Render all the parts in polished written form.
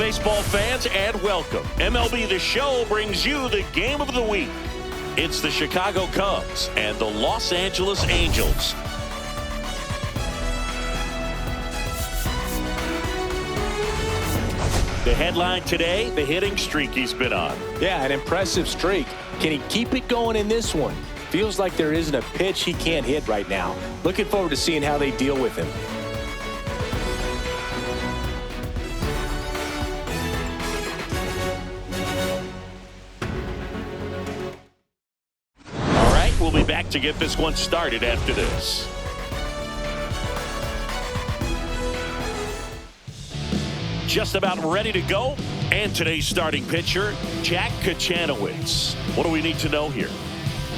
baseball fans, and welcome. MLB The Show brings you the game of the week. It's the Chicago Cubs and the Los Angeles Angels. The headline today, the hitting streak he's been on. Yeah, an impressive streak. Can he keep it going in this one? Feels like there isn't a pitch he can't hit right now. Looking forward to seeing how they deal with him. All right, we'll be back to get this one started after this. Just about ready to go. And today's starting pitcher, Jack Kachanowicz. What do we need to know here?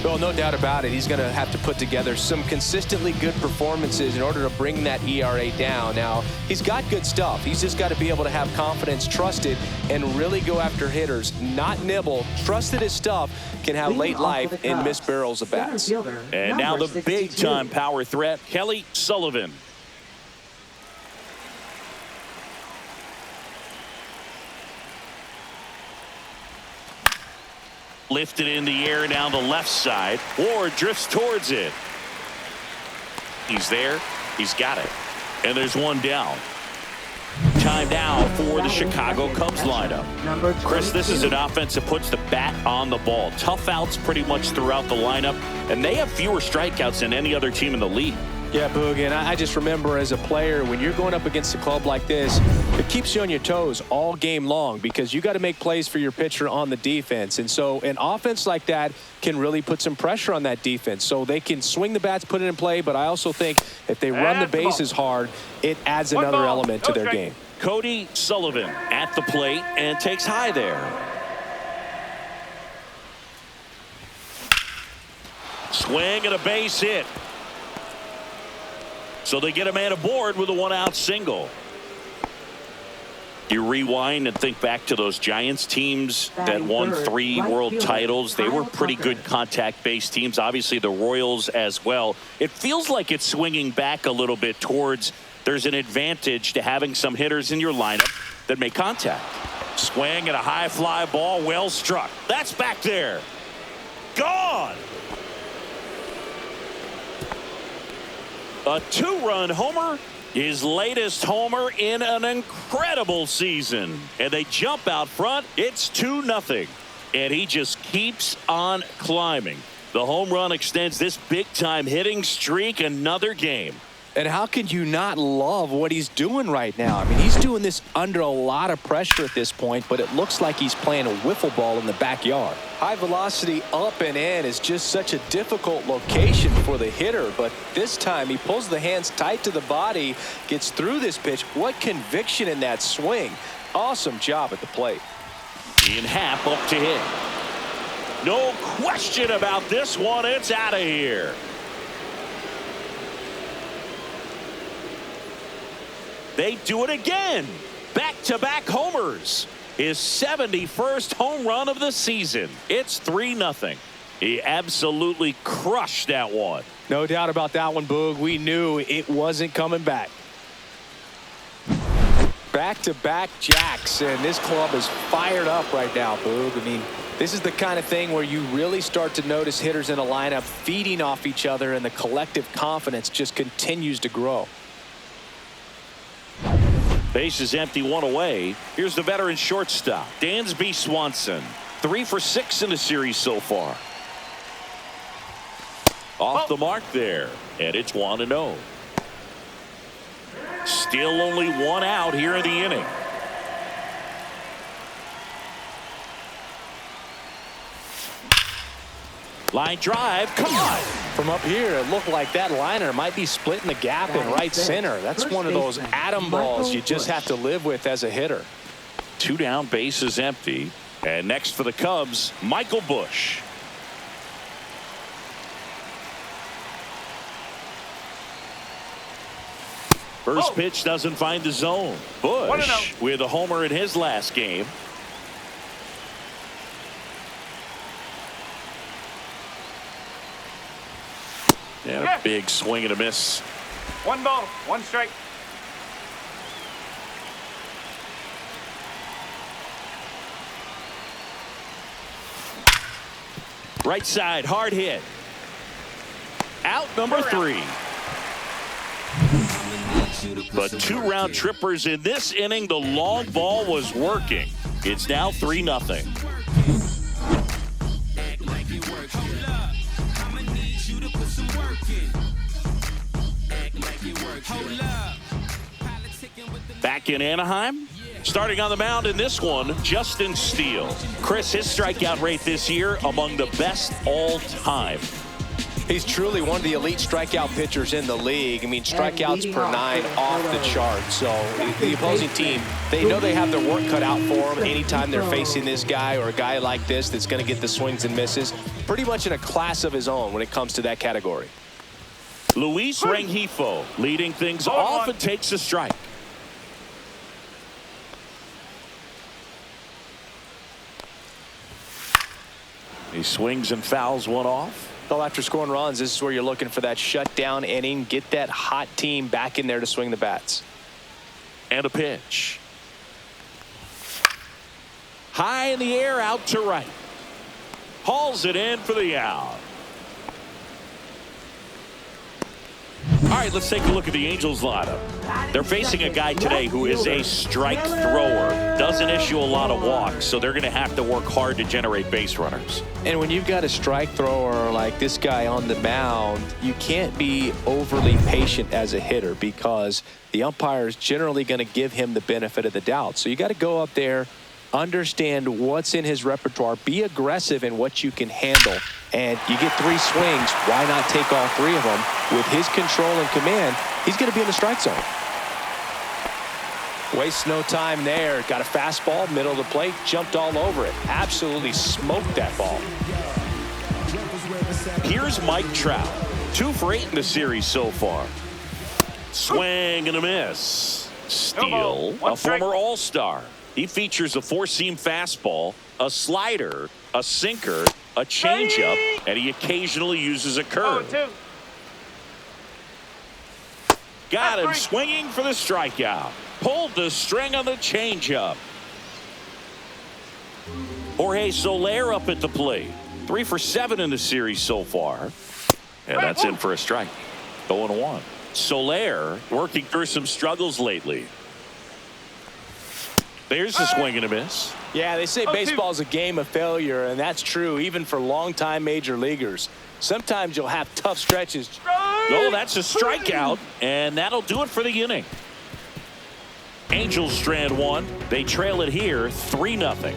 Well, no doubt about it. He's going to have to put together some consistently good performances in order to bring that ERA down. Now, he's got good stuff. He's just got to be able to have confidence, trust it, and really go after hitters, not nibble. Trust that his stuff can have late life and miss barrels of bats. And now the big-time power threat, Kelly Sullivan. Lifted in the air down the left side. Ward drifts towards it. He's there. He's got it. And there's one down. Time now for the Chicago Cubs lineup. Chris, this is an offense that puts the bat on the ball. Tough outs pretty much throughout the lineup. And they have fewer strikeouts than any other team in the league. Yeah, Boog, and I just remember as a player, when you're going up against a club like this, it keeps you on your toes all game long because you got to make plays for your pitcher on the defense. And so an offense like that can really put some pressure on that defense. So they can swing the bats, put it in play, but I also think if they run the bases hard, it adds another element to their game. Cody Sullivan at the plate and takes high there. Swing and a base hit. So they get a man aboard with a one-out single. You rewind and think back to those Giants teams that won 3 world titles. They were pretty good contact-based teams. Obviously, the Royals as well. It feels like it's swinging back a little bit towards there's an advantage to having some hitters in your lineup that make contact. Swing and a high fly ball, well struck. That's back there. Gone. A 2-run homer, his latest homer in an incredible season. And they jump out front. It's 2-0. And he just keeps on climbing. The home run extends this big-time hitting streak another game. And how could you not love what he's doing right now? I mean, he's doing this under a lot of pressure at this point, but it looks like he's playing a wiffle ball in the backyard. High velocity up and in is just such a difficult location for the hitter, but this time he pulls the hands tight to the body, gets through this pitch. What conviction in that swing. Awesome job at the plate. Ian Happ up to hit. No question about this one. It's out of here. They do it again. Back-to-back homers. His 71st home run of the season. It's 3-0. He absolutely crushed that one. No doubt about that one, Boog. We knew it wasn't coming back. Back-to-back jacks, and this club is fired up right now, Boog. I mean, this is the kind of thing where you really start to notice hitters in a lineup feeding off each other, and the collective confidence just continues to grow. Base is empty, 1 away. Here's the veteran shortstop, Dansby Swanson. 3 for 6 in the series so far. Off the mark there, and it's 1-0. Still only 1 out here in the inning. Line drive, caught. From up here, it looked like that liner might be splitting the gap in right center. That's one of those atom balls you just have to live with as a hitter. 2 down, base is empty. And next for the Cubs, Michael Busch. First pitch doesn't find the zone. Busch with a homer in his last game. And a big swing and a miss. 1 ball, 1 strike. Right side, hard hit. Out number 3. But 2 round trippers in this inning. The long ball was working. It's now 3-0. Back in Anaheim, starting on the mound in this one, Justin Steele. Chris, his strikeout rate this year among the best all time. He's truly one of the elite strikeout pitchers in the league. I mean, strikeouts per 9 off the chart. So the opposing team, they know they have their work cut out for them anytime they're facing this guy or a guy like this that's going to get the swings and misses. Pretty much in a class of his own when it comes to that category. Luis Rengifo leading things off and takes a strike. He swings and fouls one off. Well, after scoring runs, this is where you're looking for that shutdown inning. Get that hot team back in there to swing the bats. And a pitch. High in the air, out to right. Hauls it in for the out. All right, let's take a look at the Angels lineup. They're facing a guy today who is a strike thrower. Doesn't issue a lot of walks, so they're going to have to work hard to generate base runners. And when you've got a strike thrower like this guy on the mound, you can't be overly patient as a hitter because the umpire is generally going to give him the benefit of the doubt. So you got to go up there, understand what's in his repertoire, be aggressive in what you can handle, and you get 3 swings. Why not take all 3 of them? With his control and command, he's going to be in the strike zone. Wastes no time there. Got a fastball, middle of the plate, jumped all over it. Absolutely smoked that ball. Here's Mike Trout. 2 for 8 in the series so far. Swing and a miss. Steele, a former All-Star. He features a 4-seam fastball, a slider, a sinker, a changeup, and he occasionally uses a curve. Got him swinging for the strikeout. Pulled the string on the changeup. Jorge Soler up at the plate. 3 for 7 in the series so far. And that's in for a strike. 0-1. Soler working through some struggles lately. There's a swing and a miss. Yeah, they say baseball is a game of failure, and that's true even for longtime major leaguers. Sometimes you'll have tough stretches. Oh, that's a strikeout, and that'll do it for the inning. Angels strand 1. They trail it here 3-0.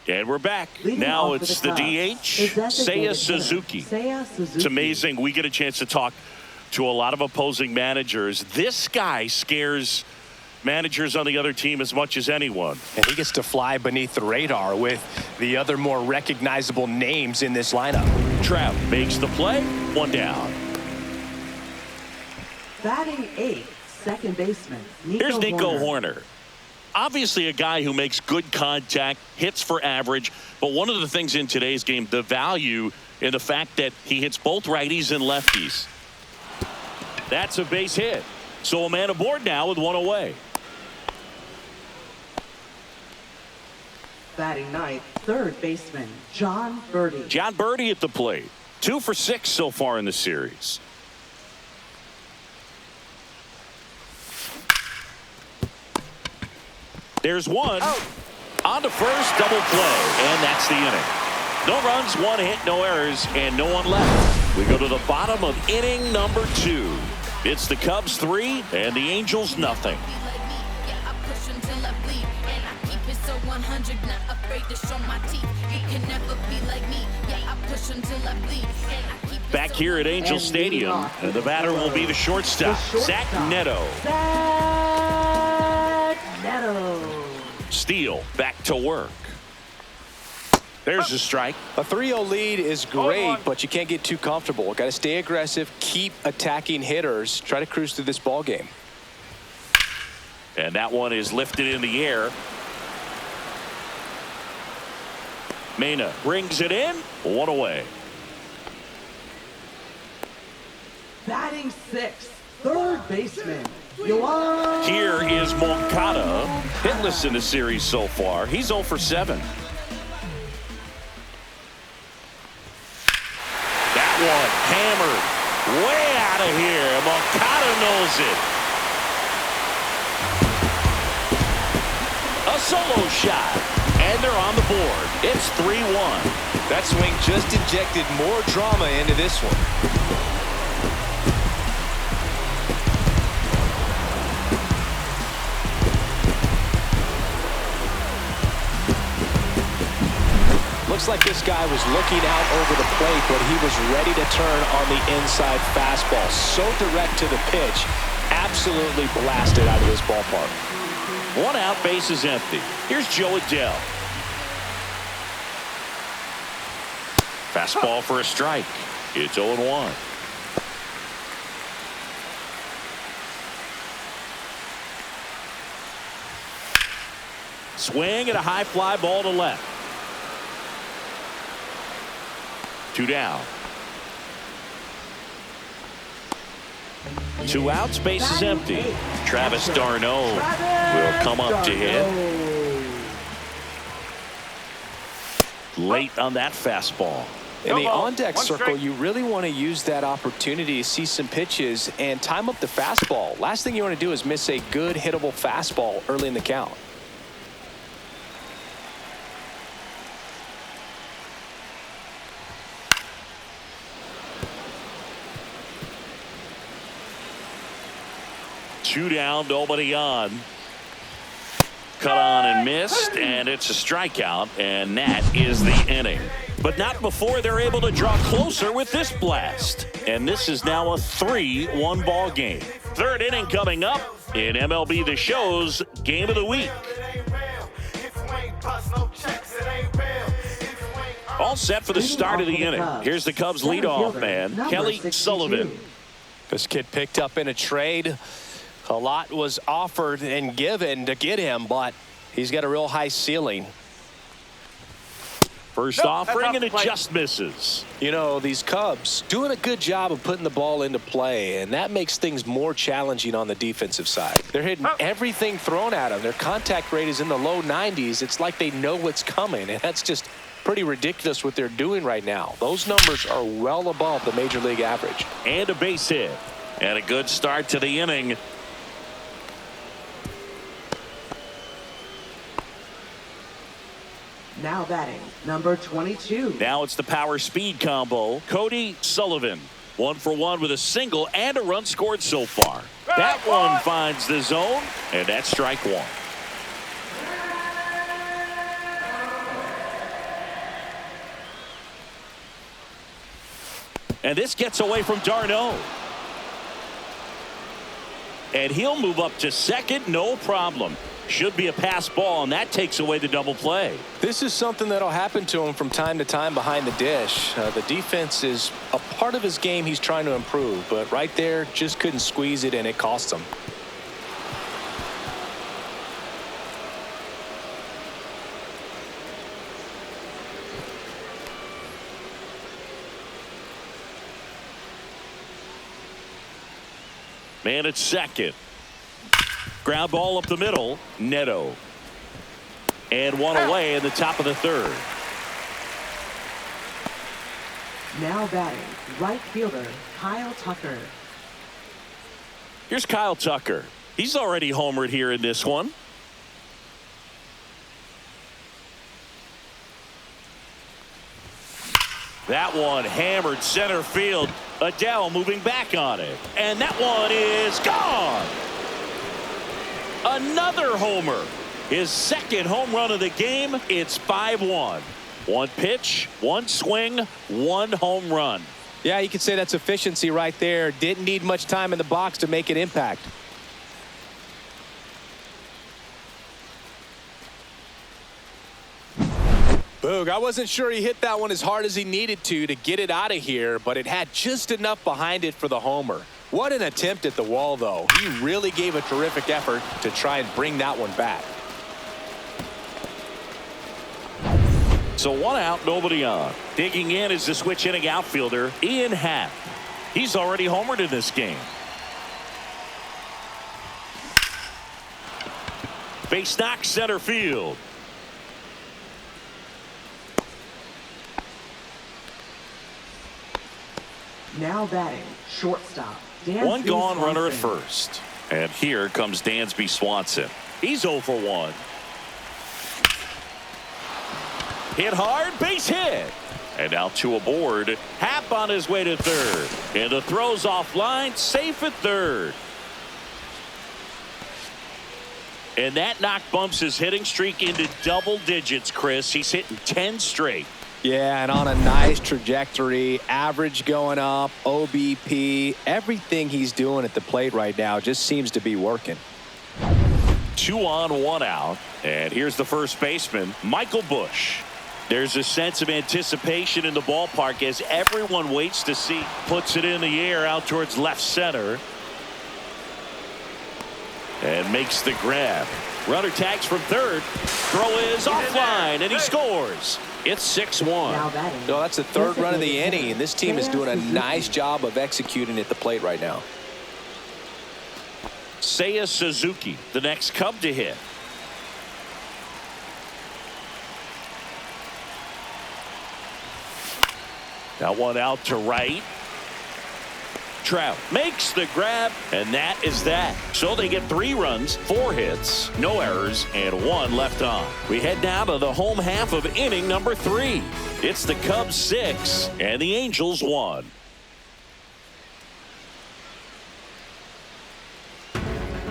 And we're back. Now it's the DH, Seiya Suzuki. It's amazing. We get a chance to talk to a lot of opposing managers. This guy scares managers on the other team as much as anyone. And he gets to fly beneath the radar with the other more recognizable names in this lineup. Trout makes the play. 1 down. Batting 8th, second baseman. Here's Nico Horner. Obviously a guy who makes good contact, hits for average, but one of the things in today's game, the value in the fact that he hits both righties and lefties. That's a base hit. So a man aboard now with 1 away. Batting 9th, third baseman, John Birdie. John Birdie at the plate. 2 for 6 so far in the series. There's one. On to first, double play, and that's the inning. No runs, 1 hit, no errors, and no one left. We go to the bottom of inning number 2. It's the Cubs 3 and the Angels nothing. Back here at Angel Stadium, the batter will be the shortstop, Zach Neto. Steele back to work. There's a strike. A 3-0 lead is great, but you can't get too comfortable. Got to stay aggressive, keep attacking hitters, try to cruise through this ball game. And that one is lifted in the air. Mena brings it in. 1 away. Batting 6th, third baseman, Yoan. Here is Moncada, hitless in the series so far. He's 0 for 7. That one hammered way out of here. Moncada knows it. A solo shot, and they're on the board. It's 3-1. That swing just injected more drama into this one. Looks like this guy was looking out over the plate, but he was ready to turn on the inside fastball. So direct to the pitch. Absolutely blasted out of this ballpark. 1 out, base is empty. Here's Joe Adele. Fastball for a strike. It's 0-1. Swing and a high fly ball to left. 2 down. 2 outs, base is empty. Travis d'Arnaud will come up to hit. Late on that fastball. In the on-deck circle, you really want to use that opportunity to see some pitches and time up the fastball. Last thing you want to do is miss a good hittable fastball early in the count. Two down, nobody on. Cut on and missed, and it's a strikeout, and that is the inning. But not before they're able to draw closer with this blast. And this is now a 3-1 ball game. Third inning coming up in MLB The Show's Game of the Week. All set for the start of the inning. Here's the Cubs leadoff man, Kelly Sullivan. This kid picked up in a trade. A lot was offered and given to get him, but he's got a real high ceiling. First offering, and it just misses. You know, these Cubs doing a good job of putting the ball into play, and that makes things more challenging on the defensive side. They're hitting everything thrown at them. Their contact rate is in the low 90s. It's like they know what's coming, and that's just pretty ridiculous what they're doing right now. Those numbers are well above the major league average. And a base hit. And a good start to the inning. Now batting, number 22. Now it's the power speed combo, Cody Sullivan. 1 for 1 with a single and a run scored so far. That one finds the zone, and that's strike 1. And this gets away from d'Arnaud. And he'll move up to second, no problem. Should be a pass ball, and that takes away the double play. This is something that'll happen to him from time to time behind the dish. The defense is a part of his game he's trying to improve, but right there just couldn't squeeze it, and it cost him. Man at second. Ground ball up the middle. Neto. And one away in the top of the third. Now batting, right fielder, Kyle Tucker. Here's Kyle Tucker. He's already homered here in this one. That one hammered center field. Adele moving back on it. And that one is gone. Another homer. His second home run of the game. It's 5-1. One pitch, one swing, one home run. Yeah, you could say that's efficiency right there. Didn't need much time in the box to make an impact. Boog, I wasn't sure he hit that one as hard as he needed to get it out of here, but it had just enough behind it for the homer. What an attempt at the wall, though. He really gave a terrific effort to try and bring that one back. So 1 out, nobody on. Digging in is the switch inning outfielder, Ian Happ. He's already homered in this game. Base knock center field. Now batting shortstop. Dansby One gone, Swanson. runner at first. And here comes Dansby Swanson. He's 0 for 1. Hit hard, base hit. And now to aboard. Happ on his way to third. And the throw's offline, safe at third. And that knock bumps his hitting streak into double digits, Chris. He's hitting 10 straight. Yeah, and on a nice trajectory, average going up, OBP, everything he's doing at the plate right now just seems to be working. 2 on, 1 out. And here's the first baseman, Michael Busch. There's a sense of anticipation in the ballpark as everyone waits to see. Puts it in the air out towards left center. And makes the grab. Runner tags from third. Throw is offline, and he scores. It's 6-1. Now batting. No, that's the third run of the inning, and this team is doing a nice job of executing at the plate right now. Seiya Suzuki, the next Cub to hit. That one out to right. Trout makes the grab, and that is that. So they get 3 runs, 4 hits, no errors, and 1 left on. We head now to the home half of inning number 3. It's the Cubs 6 and the Angels 1.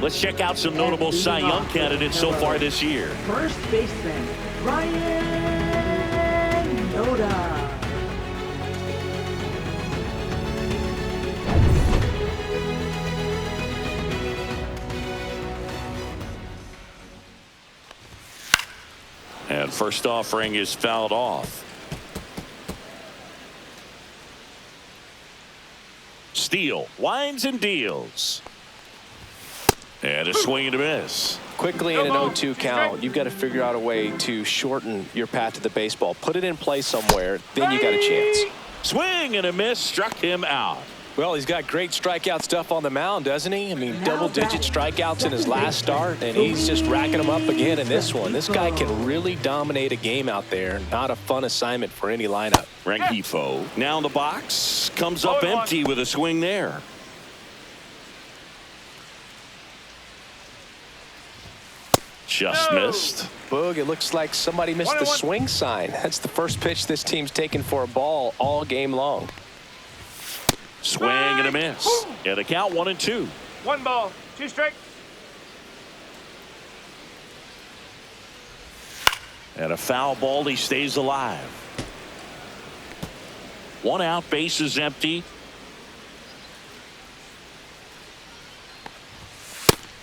Let's check out some notable Cy Young candidates so far this year. First baseman, Ryan Noda. And first offering is fouled off. Steele winds and deals. And a swing and a miss. Quickly in an 0-2 count, you've got to figure out a way to shorten your path to the baseball. Put it in play somewhere, then you got a chance. Swing and a miss, struck him out. Well, he's got great strikeout stuff on the mound, doesn't he? I mean, double-digit strikeouts in his last start, and he's just racking them up again in this one. This guy can really dominate a game out there. Not a fun assignment for any lineup. Rengifo now in the box, comes up empty with a swing there. Just missed. Boog, it looks like somebody missed the swing sign. That's the first pitch this team's taken for a ball all game long. Swing and a miss. And a count 1-2. 1 ball, 2 strikes. And a foul ball, he stays alive. 1 out, base is empty.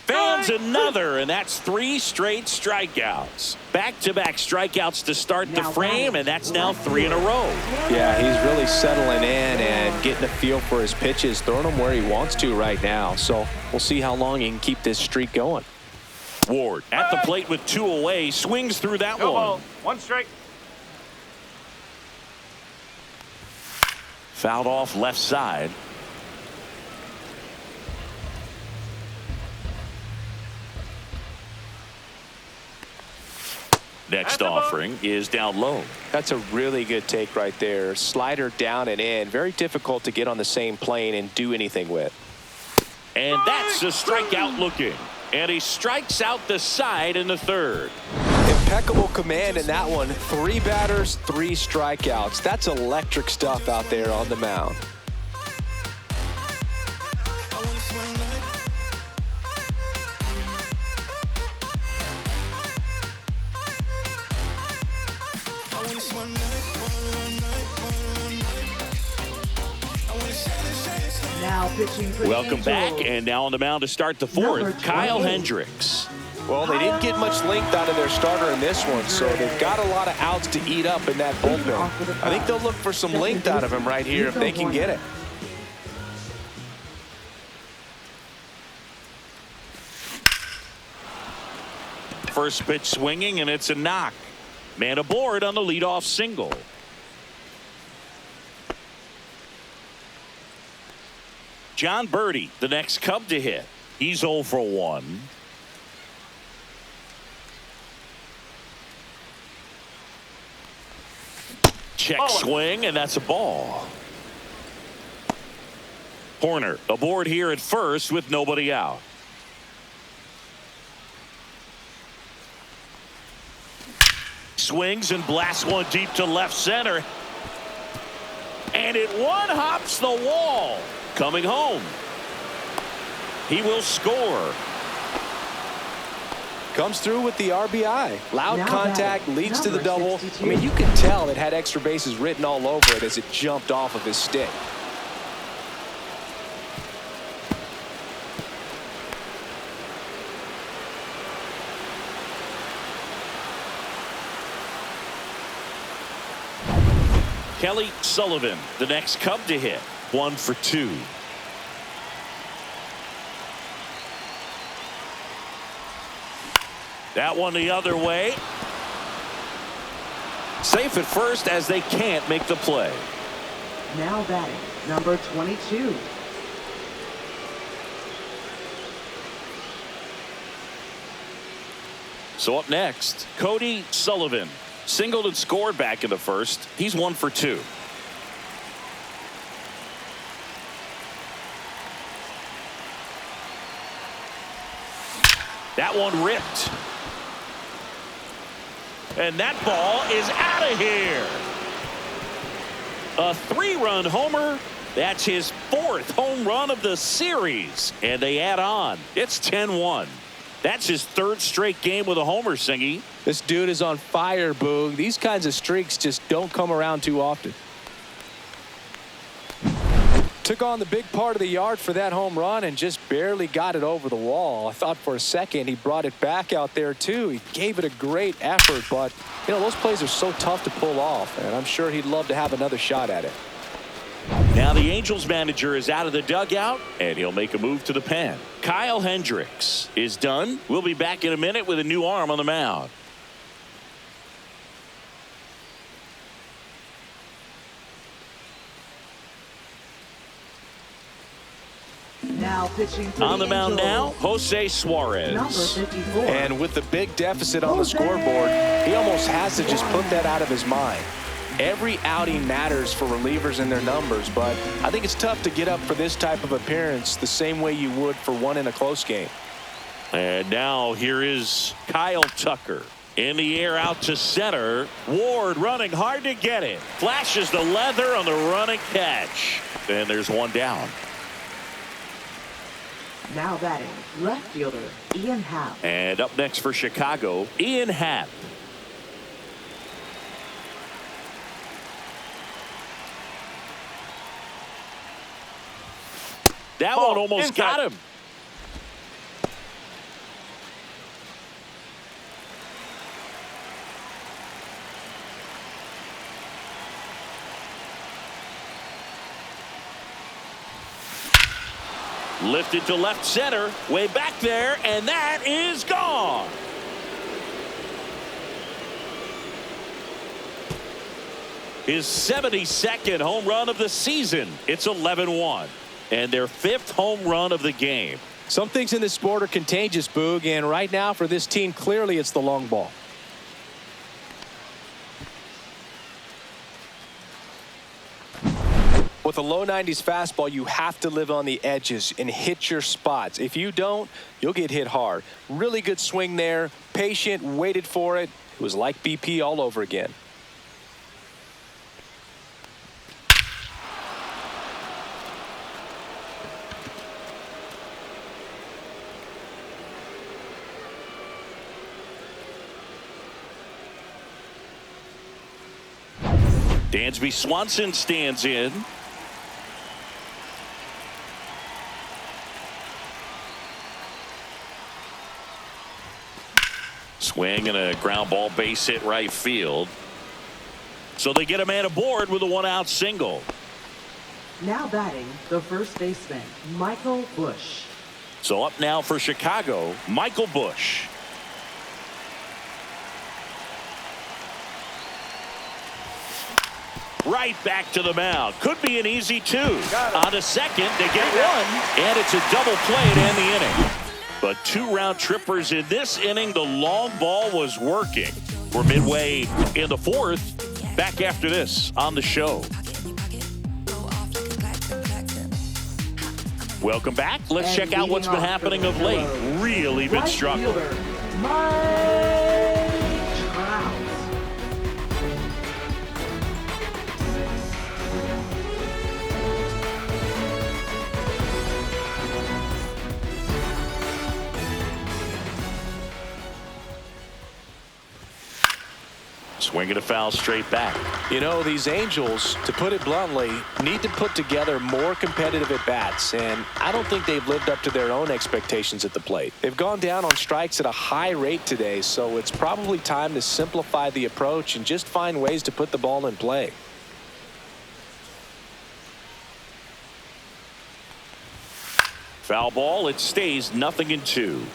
Fans another, and that's 3 straight strikeouts. Back-to-back strikeouts to start the frame, and that's now 3 in a row. Yeah, he's really settling in and getting a feel for his pitches, throwing them where he wants to right now. So we'll see how long he can keep this streak going. Ward at the plate with 2 away, swings through that No one. ball, 1 strike. Fouled off left side. Next offering is down low. That's a really good take right there. Slider down and in. Very difficult to get on the same plane and do anything with. And that's a strikeout looking. And he strikes out the side in the 3rd. Impeccable command in that one. 3 batters, 3 strikeouts. That's electric stuff out there on the mound. Now pitching for the Welcome back, Angels. and now on the mound to start the 4th, Kyle Hendricks. Well, they didn't get much length out of their starter in this one, so they've got a lot of outs to eat up in that bullpen. I think they'll look for some length out of him right here if they can get it. First pitch swinging, and it's a knock. Man aboard on the leadoff single. John Birdie, the next Cub to hit. He's 0 for 1. check swing, and that's a ball. Horner aboard here at first with nobody out. Swings and blasts one deep to left center. And it one-hops the wall. Coming home. He will score. Comes through with the RBI. Loud Now contact batting, leads to the number double. 62. I mean, you can tell it had extra bases written all over it as it jumped off of his stick. Kelly Sullivan, the next Cub to hit. 1 for 2. That one the other way. Safe at first as they can't make the play. Now batting, number 22. So up next, Cody Sullivan. Singled and scored back in the first. He's 1 for 2. That one ripped. And that ball is out of here. A 3-run homer. That's his 4th home run of the series. And they add on. It's 10-1. That's his 3rd straight game with a homer, Singy. This dude is on fire, Boog. These kinds of streaks just don't come around too often. Took on the big part of the yard for that home run and just barely got it over the wall. I thought for a second he brought it back out there too. He gave it a great effort, but you know, those plays are so tough to pull off, and I'm sure he'd love to have another shot at it. Now the Angels manager is out of the dugout, and he'll make a move to the pen. Kyle Hendricks is done. We'll be back in a minute with a new arm on the mound. Now pitching for On the mound now, Angels, Jose number Suarez. 54. And with the big deficit on the scoreboard, he almost has to just put that out of his mind. Every outing matters for relievers and their numbers, but I think it's tough to get up for this type of appearance the same way you would for one in a close game. And now here is Kyle Tucker. In the air out to center. Ward running hard to get it. Flashes the leather on the running catch. And there's one down. Now batting, left fielder, Ian Happ. And up next for Chicago, Ian Happ. That one almost got him. Lifted to left center, way back there, and that is gone. His 72nd home run of the season. It's 11-1. And their 5th home run of the game. Some things in this sport are contagious, Boog, and right now for this team, clearly it's the long ball. With a low 90s fastball, you have to live on the edges and hit your spots. If you don't, you'll get hit hard. Really good swing there. Patient, waited for it. It was like BP all over again. Dansby Swanson stands in. Swing and a ground ball base hit right field. So they get a man aboard with a 1-out single. Now batting, the first baseman, Michael Busch. So up now for Chicago, Michael Busch. Right back to the mound. Could be an easy 2. On to second, they get one, and it's a double play to end the inning. But 2 round trippers in this inning. The long ball was working. We're midway in the 4th. Back after this on the show. Welcome back. Let's And check out what's been leading off happening for of the late. Yellows, Really been right struggling. fielder, Mike Trout. Swinging a foul straight back. You know, these Angels, to put it bluntly, need to put together more competitive at-bats, and I don't think they've lived up to their own expectations at the plate. They've gone down on strikes at a high rate today, so it's probably time to simplify the approach and just find ways to put the ball in play. Foul ball. It stays 0-2.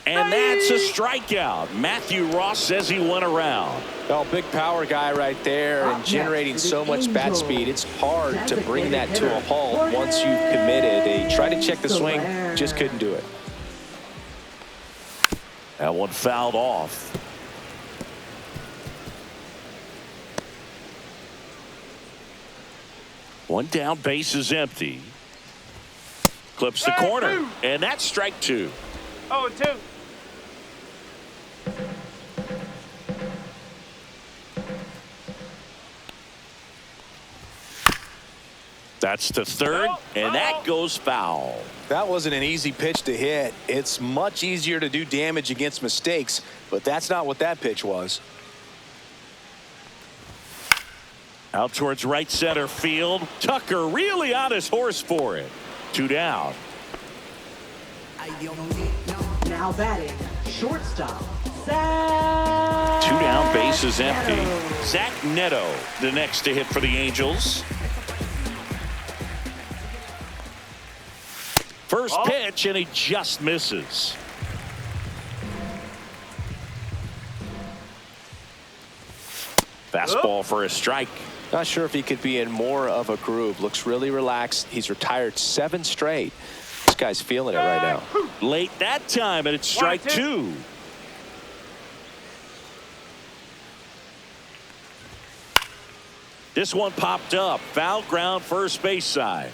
And that's a strikeout. Matthew Ross says he went around. Well, big power guy right there and Up generating next for so the much bat Angels, speed. It's hard to bring that to a designated halt hitter, once you've committed. They tried to check the swing, Soler. just couldn't do it. That one fouled off. One down, base is empty. Clips the corner, and that's strike 2. 0-2. That's to third, and that goes foul. That wasn't an easy pitch to hit. It's much easier to do damage against mistakes, but that's not what that pitch was. Out towards right center field. Tucker really on his horse for it. 2 down. Now batting, shortstop, Zach. 2 down, base is empty. Neto. Zach Neto, the next to hit for the Angels. First pitch, and he just misses. Fastball for a strike. Not sure if he could be in more of a groove. Looks really relaxed. He's retired 7 straight. This guy's feeling it right now. Late that time, and it's strike 2. This one popped up. Foul ground, first base side.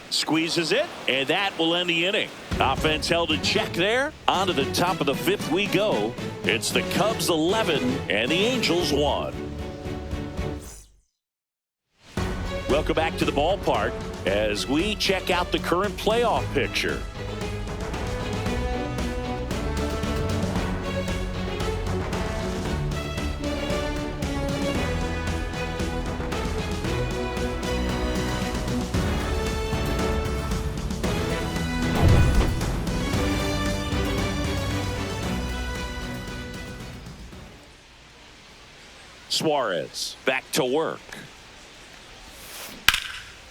Squeezes it, and that will end the inning. Offense held in check there. On to the top of the 5th we go. It's the Cubs 11 and the Angels 1. Welcome back to the ballpark as we check out the current playoff picture. Suarez back to work.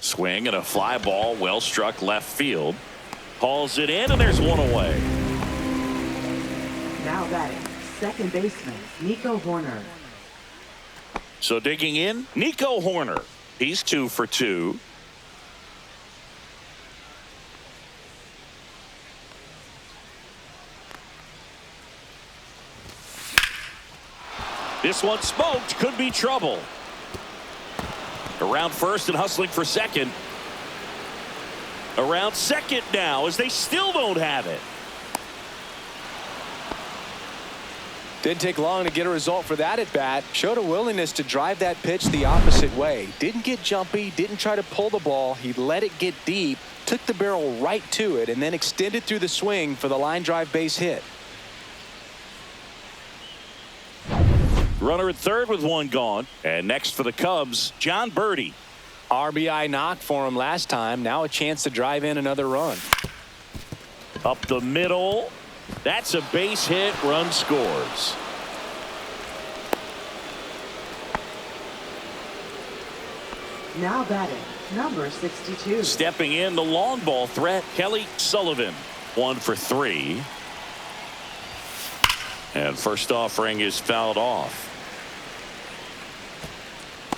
Swing and a fly ball, well struck left field. Hauls it in, and there's one away. Now batting, second baseman, Nico Horner. So digging in, Nico Horner. He's 2 for 2. This one smoked, could be trouble. Around first and hustling for second. Around second now as they still don't have it. Didn't take long to get a result for that at bat. Showed a willingness to drive that pitch the opposite way. Didn't get jumpy, didn't try to pull the ball. He let it get deep, took the barrel right to it, and then extended through the swing for the line drive base hit. Runner at third with one gone. And next for the Cubs, John Birdie. RBI knock for him last time. Now a chance to drive in another run. Up the middle. That's a base hit. Run scores. Now batting, number 62. Stepping in, the long ball threat, Kelly Sullivan. 1 for 3. And first offering is fouled off.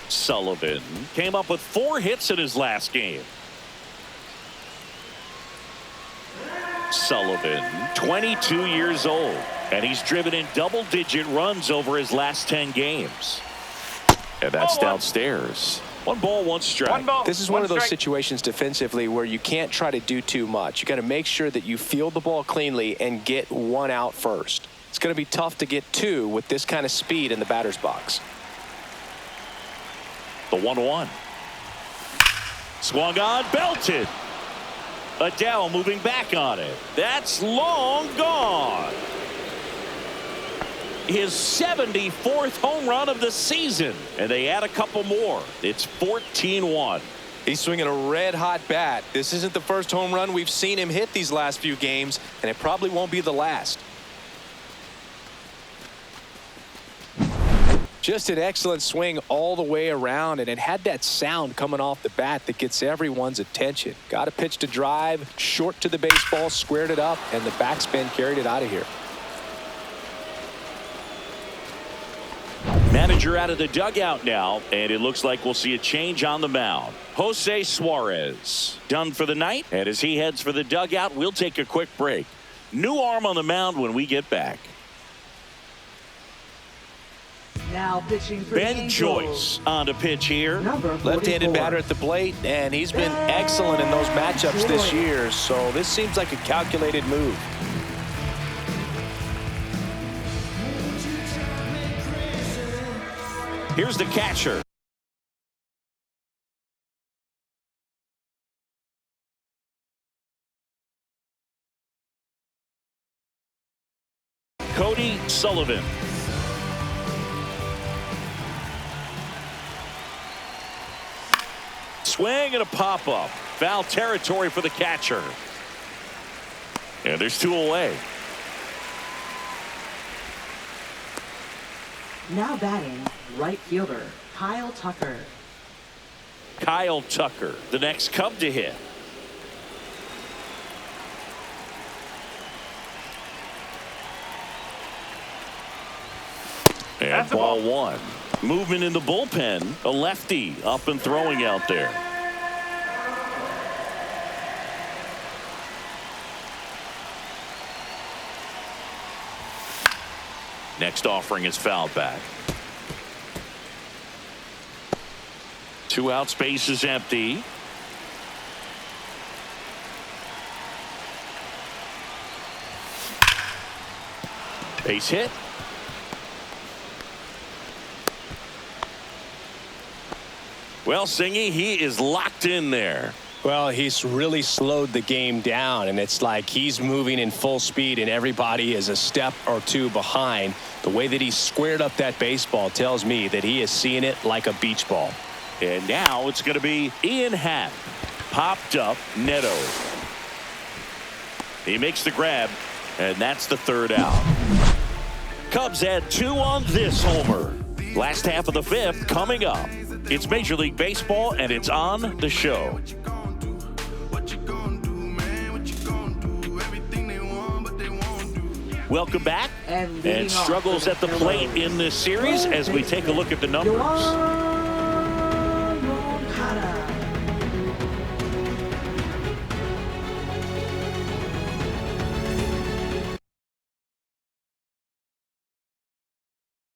Sullivan came up with 4 hits in his last game. Sullivan, 22 years old, and he's driven in double-digit runs over his last 10 games. And that's downstairs. 1 ball, 1 strike. 1 ball, This is one of those strike. situations defensively where you can't try to do too much. You got to make sure that you field the ball cleanly and get 1 out first. It's going to be tough to get 2 with this kind of speed in the batter's box. The 1-1. Swung on, belted. Adele moving back on it. That's long gone. His 74th home run of the season. And they add a couple more. It's 14-1. He's swinging a red-hot bat. This isn't the first home run we've seen him hit these last few games, and it probably won't be the last. Just an excellent swing all the way around, and it had that sound coming off the bat that gets everyone's attention. Got a pitch to drive, short to the baseball, squared it up, and the backspin carried it out of here. Manager out of the dugout now, and it looks like we'll see a change on the mound. Jose Suarez done for the night, and as he heads for the dugout, we'll take a quick break. New arm on the mound when we get back. Now pitching for Ben the Angels, Joyce on to pitch here. number 44. Left-handed batter at the plate, and he's been excellent in those matchups this year, so this seems like a calculated move. Here's the catcher. Cody Sullivan. Swing and a pop-up. Foul territory for the catcher. And there's 2 away. Now batting, right fielder, Kyle Tucker. Kyle Tucker, the next Cub to hit. And That's a ball ball. 1. Movement in the bullpen. A lefty up and throwing out there. Next offering is fouled back. 2 out, space is empty. Base hit. Well, Singy, he is locked in there. Well, he's really slowed the game down, and it's like he's moving in full speed, and everybody is a step or 2 behind. The way that he squared up that baseball tells me that he is seeing it like a beach ball. And now it's going to be Ian Happ. Popped up, Neto. He makes the grab, and that's the 3rd out. Cubs add 2 on this homer. Last half of the 5th coming up. It's Major League Baseball, and it's on the show. Welcome back. And And struggles at the plate in this series as we take a look at the numbers.